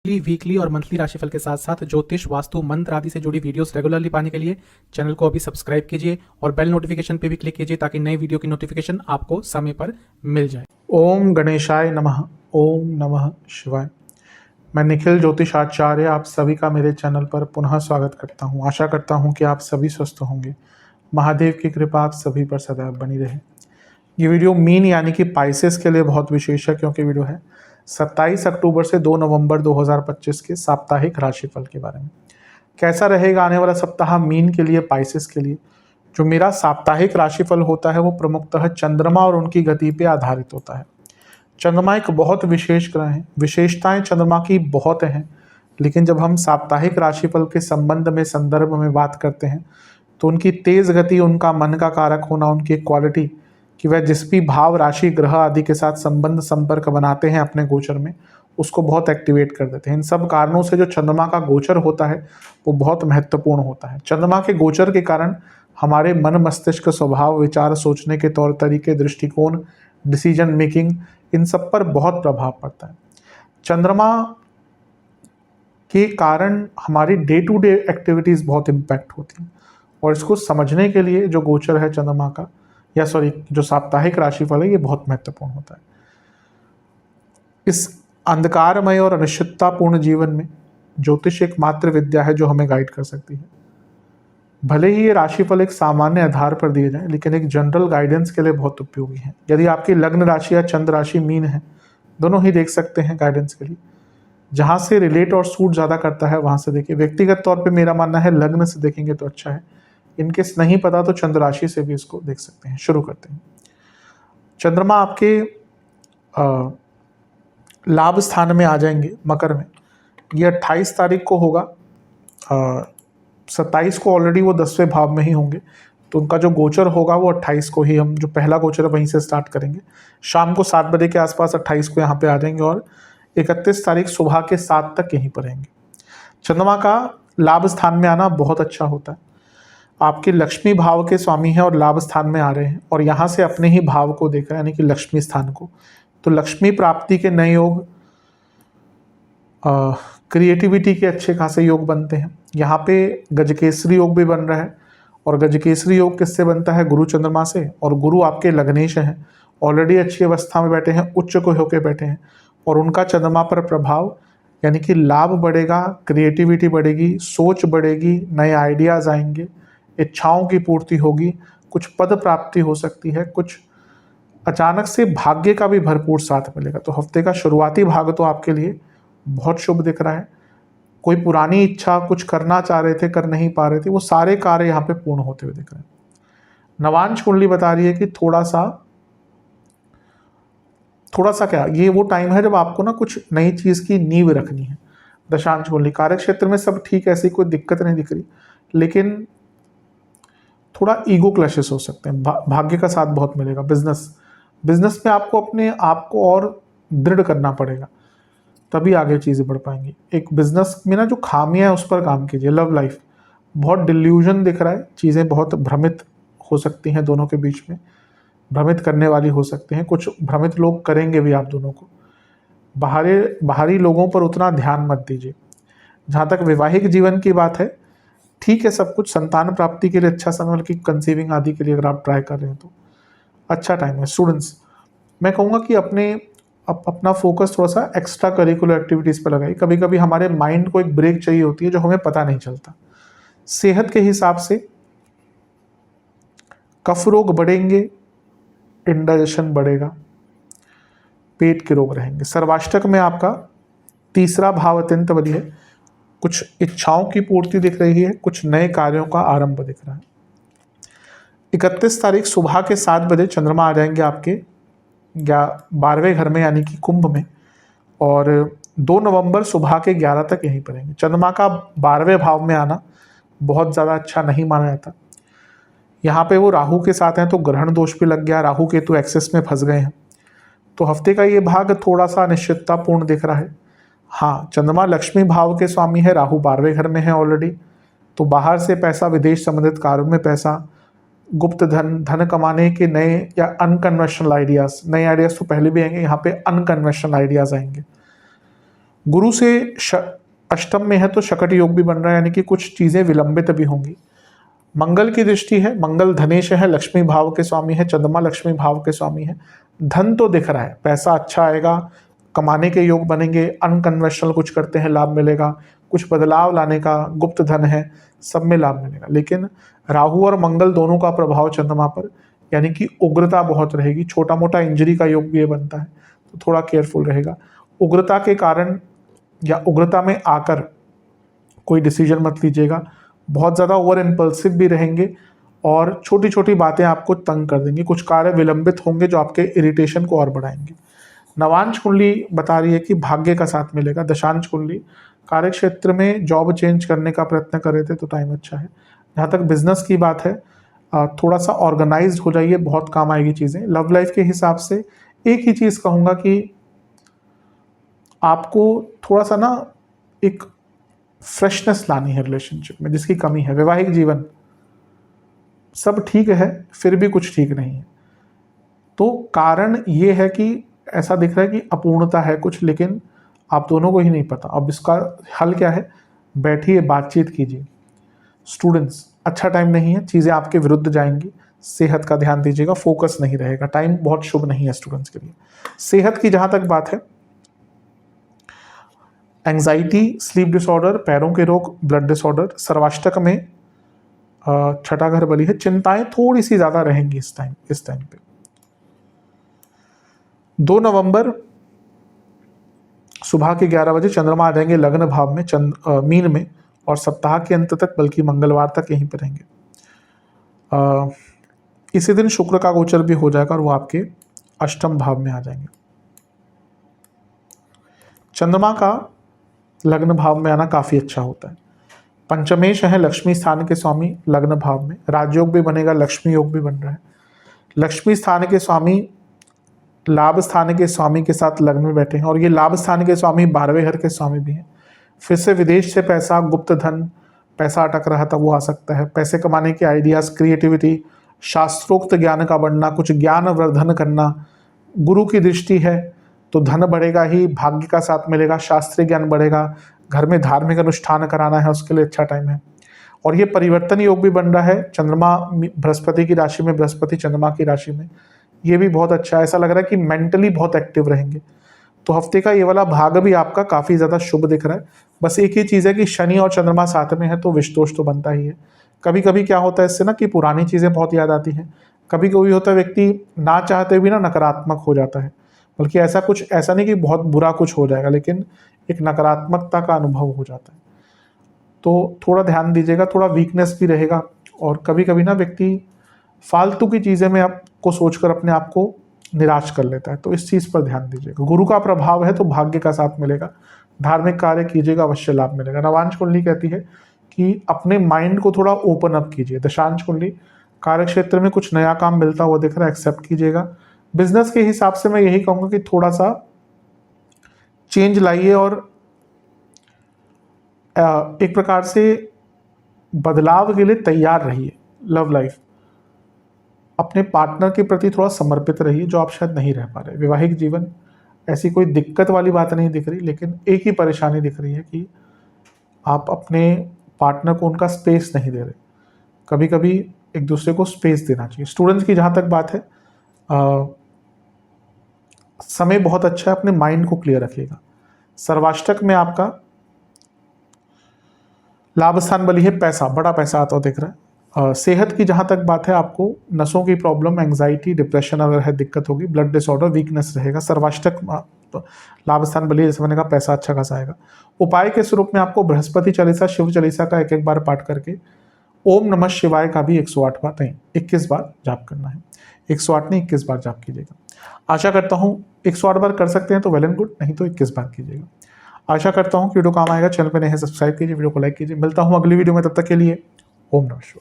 Weekly और monthly राशिफल के साथ साथ ज्योतिष, वास्तु, मंत्र आदि से जुड़ी वीडियोस रेगुलरली पाने के लिए चैनल को अभी सब्सक्राइब कीजिए और बेल नोटिफिकेशन पे भी क्लिक कीजिए ताकि नई वीडियो की नोटिफिकेशन आपको समय पर मिल जाए। ओम गणेशाय नमः। ओम नमः शिवाय। मैं निखिल ज्योतिषाचार्य आप सभी का मेरे चैनल पर पुनः स्वागत करता हूं। आशा करता हूं कि आप सभी स्वस्थ होंगे। महादेव की कृपा आप सभी पर सदैव बनी रहे। ये वीडियो मीन यानी कि पाइसेस के लिए बहुत विशेष है, क्योंकि वीडियो है 27 अक्टूबर से 2 नवंबर 2025 के साप्ताहिक राशिफल के बारे में। कैसा रहेगा आने वाला सप्ताह मीन के लिए, पाइसेस के लिए। जो मेरा साप्ताहिक राशिफल होता है वो प्रमुखतः चंद्रमा और उनकी गति पे आधारित होता है। चंद्रमा एक बहुत विशेष ग्रह है, विशेषताएं चंद्रमा की बहुत हैं, लेकिन जब हम साप्ताहिक राशिफल के संबंध में, संदर्भ में बात करते हैं तो उनकी तेज गति, उनका मन का कारक होना, उनकी क्वालिटी कि वह जिस भी भाव, राशि, ग्रह आदि के साथ संबंध, संपर्क बनाते हैं अपने गोचर में, उसको बहुत एक्टिवेट कर देते हैं। इन सब कारणों से जो चंद्रमा का गोचर होता है वो बहुत महत्वपूर्ण होता है। चंद्रमा के गोचर के कारण हमारे मन, मस्तिष्क, स्वभाव, विचार, सोचने के तौर तरीके, दृष्टिकोण, डिसीजन मेकिंग, इन सब पर बहुत प्रभाव पड़ता है। चंद्रमा के कारण हमारी डे टू डे एक्टिविटीज़ बहुत इम्पैक्ट होती हैं, और इसको समझने के लिए जो गोचर है चंद्रमा का, या जो साप्ताहिक राशिफल है, ये बहुत महत्वपूर्ण होता है। इस अंधकारमय और अनिश्चिततापूर्ण जीवन में ज्योतिष एकमात्र विद्या है जो हमें गाइड कर सकती है। भले ही ये राशिफल एक सामान्य आधार पर दिए जाए, लेकिन एक जनरल गाइडेंस के लिए बहुत उपयोगी है। यदि आपकी लग्न राशि या चंद्र राशि मीन है, दोनों ही देख सकते हैं गाइडेंस के लिए। जहाँ से रिलेट और सूट ज़्यादा करता है वहाँ से देखिए। व्यक्तिगत तौर पे मेरा मानना है लग्न से देखेंगे तो अच्छा है। इनकेस नहीं पता तो चंद्र राशि से भी इसको देख सकते हैं। शुरू करते हैं। चंद्रमा आपके लाभ स्थान में आ जाएंगे, मकर में। ये 28 तारीख को होगा। 27 को ऑलरेडी वो 10वें भाव में ही होंगे, तो उनका जो गोचर होगा वो 28 को ही, हम जो पहला गोचर है वहीं से स्टार्ट करेंगे। शाम को 7 बजे के आसपास 28 को यहाँ पे आ जाएंगे और 31 तारीख सुबह के 7 तक यहीं पर रहेंगे। चंद्रमा का लाभ स्थान में आना बहुत अच्छा होता है। आपके लक्ष्मी भाव के स्वामी हैं और लाभ स्थान में आ रहे हैं, और यहाँ से अपने ही भाव को देख रहे हैं, यानी कि लक्ष्मी स्थान को। तो लक्ष्मी प्राप्ति के नए योग, क्रिएटिविटी के अच्छे खासे योग बनते हैं। यहाँ पे गजकेसरी योग भी बन रहा है, और गजकेसरी योग किससे बनता है? गुरु चंद्रमा से। और गुरु आपके लग्नेश हैं, ऑलरेडी अच्छी अवस्था में बैठे हैं, उच्च को होकर बैठे हैं, और उनका चंद्रमा पर प्रभाव, यानी कि लाभ बढ़ेगा, क्रिएटिविटी बढ़ेगी, सोच बढ़ेगी, नए आइडियाज़ आएंगे, इच्छाओं की पूर्ति होगी, कुछ पद प्राप्ति हो सकती है, कुछ अचानक से भाग्य का भी भरपूर साथ मिलेगा। तो हफ्ते का शुरुआती भाग तो आपके लिए बहुत शुभ दिख रहा है। कोई पुरानी इच्छा, कुछ करना चाह रहे थे, कर नहीं पा रहे थे, वो सारे कार्य यहाँ पे पूर्ण होते हुए दिख रहे हैं। नवांश कुंडली बता रही है कि थोड़ा सा क्या, ये वो टाइम है जब आपको ना कुछ नई चीज़ की नींव रखनी है। दशांश कुंडली, कार्य क्षेत्र में सब ठीक है, ऐसी कोई दिक्कत नहीं दिख रही, लेकिन थोड़ा ईगो क्लैशेस हो सकते हैं। भाग्य का साथ बहुत मिलेगा। बिजनेस में आपको अपने आप को और दृढ़ करना पड़ेगा, तभी आगे चीज़ें बढ़ पाएंगी। एक बिजनेस में ना जो खामियां है उस पर काम कीजिए। लव लाइफ बहुत डिल्यूजन दिख रहा है, चीज़ें बहुत भ्रमित हो सकती हैं, दोनों के बीच में भ्रमित करने वाली हो सकती हैं। कुछ भ्रमित लोग करेंगे भी आप दोनों को। बाहरी लोगों पर उतना ध्यान मत दीजिए। जहाँ तक वैवाहिक जीवन की बात है, ठीक है, सब कुछ। संतान प्राप्ति के लिए अच्छा समय, बल्कि कंसीविंग आदि के लिए अगर आप ट्राई कर रहे हैं तो अच्छा टाइम है। स्टूडेंट्स, मैं कहूँगा कि अपना फोकस थोड़ा सा एक्स्ट्रा करिकुलर एक्टिविटीज़ पर लगाइए। कभी कभी हमारे माइंड को एक ब्रेक चाहिए होती है जो हमें पता नहीं चलता। सेहत के हिसाब से कफ रोग बढ़ेंगे, इंडाइजेशन बढ़ेगा, पेट के रोग रहेंगे। सर्वाष्टक में आपका तीसरा भाव अत्यंत बली है। कुछ इच्छाओं की पूर्ति दिख रही है, कुछ नए कार्यों का आरंभ दिख रहा है। 31 तारीख सुबह के 7 बजे चंद्रमा आ जाएंगे आपके 12वें घर में, यानी कि कुंभ में, और 2 नवंबर सुबह के 11 तक यहीं पर रहेंगे। चंद्रमा का 12वें भाव में आना बहुत ज़्यादा अच्छा नहीं माना जाता। यहाँ पे वो राहु के साथ हैं, तो ग्रहण दोष भी लग गया, राहु केतु एक्सेस में फंस गए हैं। तो हफ्ते का ये भाग थोड़ा सा अनिश्चिततापूर्ण दिख रहा है। हाँ, चंद्रमा लक्ष्मी भाव के स्वामी है, राहु 12वें घर में है ऑलरेडी, तो बाहर से पैसा, विदेश संबंधित कार्यों में पैसा, गुप्त धन, धन कमाने के नए या अनकन्वेंशनल आइडियाज, नए आइडियाज तो पहले भी आएंगे, यहाँ पे अनकन्वेंशनल आइडियाज आएंगे। गुरु से अष्टम में है तो शकट योग भी बन रहा है, यानी कि कुछ चीजें विलंबित भी होंगी। मंगल की दृष्टि है, मंगल धनेश है, लक्ष्मी भाव के स्वामी है, चंद्रमा लक्ष्मी भाव के स्वामी है। धन तो दिख रहा है, पैसा अच्छा आएगा, कमाने के योग बनेंगे, अनकन्वेंशनल कुछ करते हैं लाभ मिलेगा, कुछ बदलाव लाने का, गुप्त धन है, सब में लाभ मिलेगा। लेकिन राहु और मंगल दोनों का प्रभाव चंद्रमा पर, यानी कि उग्रता बहुत रहेगी, छोटा मोटा इंजरी का योग भी ये बनता है, तो थोड़ा केयरफुल रहेगा। उग्रता के कारण या उग्रता में आकर कोई डिसीजन मत लीजिएगा, बहुत ज़्यादा ओवर इम्पल्सिव भी रहेंगे और छोटी छोटी बातें आपको तंग कर देंगी, कुछ कार्य विलंबित होंगे जो आपके इरिटेशन को और बढ़ाएंगे। नवांश कुंडली बता रही है कि भाग्य का साथ मिलेगा। दशांश कुंडली कार्य क्षेत्र में जॉब चेंज करने का प्रयत्न कर रहे थे तो टाइम अच्छा है। जहाँ तक बिजनेस की बात है, थोड़ा सा ऑर्गेनाइज्ड हो जाइए, बहुत काम आएगी चीज़ें। लव लाइफ के हिसाब से एक ही चीज़ कहूँगा कि आपको थोड़ा सा ना एक फ्रेशनेस लानी है रिलेशनशिप में, जिसकी कमी है। वैवाहिक जीवन सब ठीक है, फिर भी कुछ ठीक नहीं है। तो कारण ये है कि ऐसा दिख रहा है कि अपूर्णता है कुछ, लेकिन आप दोनों को ही नहीं पता। अब इसका हल क्या है? बैठिए, बातचीत कीजिए। स्टूडेंट्स, अच्छा टाइम नहीं है, चीज़ें आपके विरुद्ध जाएंगी, सेहत का ध्यान दीजिएगा, फोकस नहीं रहेगा, टाइम बहुत शुभ नहीं है स्टूडेंट्स के लिए। सेहत की जहाँ तक बात है, एंजाइटी, स्लीप डिसऑर्डर, पैरों के रोग, ब्लड डिसऑर्डर, सर्वाष्टक में छठा घर बली है, चिंताएं थोड़ी सी ज़्यादा रहेंगी इस टाइम पे। 2 नवंबर सुबह के 11 बजे चंद्रमा आ जाएंगे लग्न भाव में, मीन में, और सप्ताह के अंत तक, बल्कि मंगलवार तक यहीं पर रहेंगे। इसी दिन शुक्र का गोचर भी हो जाएगा और वो आपके अष्टम भाव में आ जाएंगे। चंद्रमा का लग्न भाव में आना काफ़ी अच्छा होता है। पंचमेश है लक्ष्मी स्थान के स्वामी लग्न भाव में, राजयोग भी बनेगा, लक्ष्मी योग भी बन रहा है। लक्ष्मी स्थान के स्वामी लाभ स्थान के स्वामी के साथ लग्न में बैठे हैं, और ये लाभ स्थान के स्वामी 12वें घर के स्वामी भी हैं। फिर से विदेश से पैसा, गुप्त धन, पैसा अटक रहा था वो आ सकता है। पैसे कमाने के आइडियाज़, क्रिएटिविटी, शास्त्रोक्त ज्ञान का बढ़ना, कुछ ज्ञान वर्धन करना। गुरु की दृष्टि है तो धन बढ़ेगा ही, भाग्य का साथ मिलेगा, शास्त्रीय ज्ञान बढ़ेगा, घर में धार्मिक अनुष्ठान कराना है उसके लिए अच्छा टाइम है। और ये परिवर्तन योग भी बन रहा है, चंद्रमा बृहस्पति की राशि में, बृहस्पति चंद्रमा की राशि में, ये भी बहुत अच्छा है। ऐसा लग रहा है कि मेंटली बहुत एक्टिव रहेंगे। तो हफ्ते का ये वाला भाग भी आपका काफ़ी ज़्यादा शुभ दिख रहा है। बस एक ही चीज़ है कि शनि और चंद्रमा साथ में है तो विषदोष तो बनता ही है। कभी कभी क्या होता है इससे ना कि पुरानी चीज़ें बहुत याद आती हैं। कभी कभी होता है व्यक्ति ना चाहते भी ना नकारात्मक हो जाता है, बल्कि ऐसा नहीं कि बहुत बुरा कुछ हो जाएगा, लेकिन एक नकारात्मकता का अनुभव हो जाता है। तो थोड़ा ध्यान दीजिएगा, थोड़ा वीकनेस भी रहेगा, और कभी कभी ना व्यक्ति फालतू की चीज़ें में आपको सोचकर अपने आप को निराश कर लेता है, तो इस चीज़ पर ध्यान दीजिएगा। गुरु का प्रभाव है तो भाग्य का साथ मिलेगा, धार्मिक कार्य कीजिएगा, अवश्य लाभ मिलेगा। नवांश कुंडली कहती है कि अपने माइंड को थोड़ा ओपन अप कीजिए। दशांश कुंडली कार्य क्षेत्र में कुछ नया काम मिलता हुआ दिख रहा है, एक्सेप्ट कीजिएगा। बिजनेस के हिसाब से मैं यही कहूँगा कि थोड़ा सा चेंज लाइए और एक प्रकार से बदलाव के लिए तैयार रहिए। लव लाइफ, अपने पार्टनर के प्रति थोड़ा समर्पित रहिए, जो आप शायद नहीं रह पा रहे। वैवाहिक जीवन, ऐसी कोई दिक्कत वाली बात नहीं दिख रही, लेकिन एक ही परेशानी दिख रही है कि आप अपने पार्टनर को उनका स्पेस नहीं दे रहे। कभी कभी एक दूसरे को स्पेस देना चाहिए। स्टूडेंट्स की जहाँ तक बात है, समय बहुत अच्छा है, अपने माइंड को क्लियर रखिएगा। सर्वाष्टक में आपका लाभ स्थान बली है, पैसा, बड़ा पैसा आता हुआ दिख रहा है। सेहत की जहाँ तक बात है, आपको नसों की प्रॉब्लम, एंग्जाइटी, डिप्रेशन अगर है, दिक्कत होगी, ब्लड डिसऑर्डर, वीकनेस रहेगा। सर्वाष्टक लाभ स्थान बली जैसे मैंने कहा, पैसा अच्छा खासा आएगा। उपाय के स्वरूप में आपको बृहस्पति चालीसा, शिव चालीसा का एक बार पाठ करके ओम नमः शिवाय का भी 108 बार नहीं 21 बार जाप करना है। 108 नहीं 21 बार जाप कीजिएगा। आशा करता हूँ 108 बार कर सकते हैं तो वेल एंड गुड, नहीं तो 21 बार कीजिएगा। आशा करता हूँ कि वीडियो काम आएगा। चैनल पर नए हैं सब्सक्राइब कीजिए, वीडियो को लाइक कीजिए। मिलता हूँ अगली वीडियो में, तब तक के लिए ओम नमः शिवाय।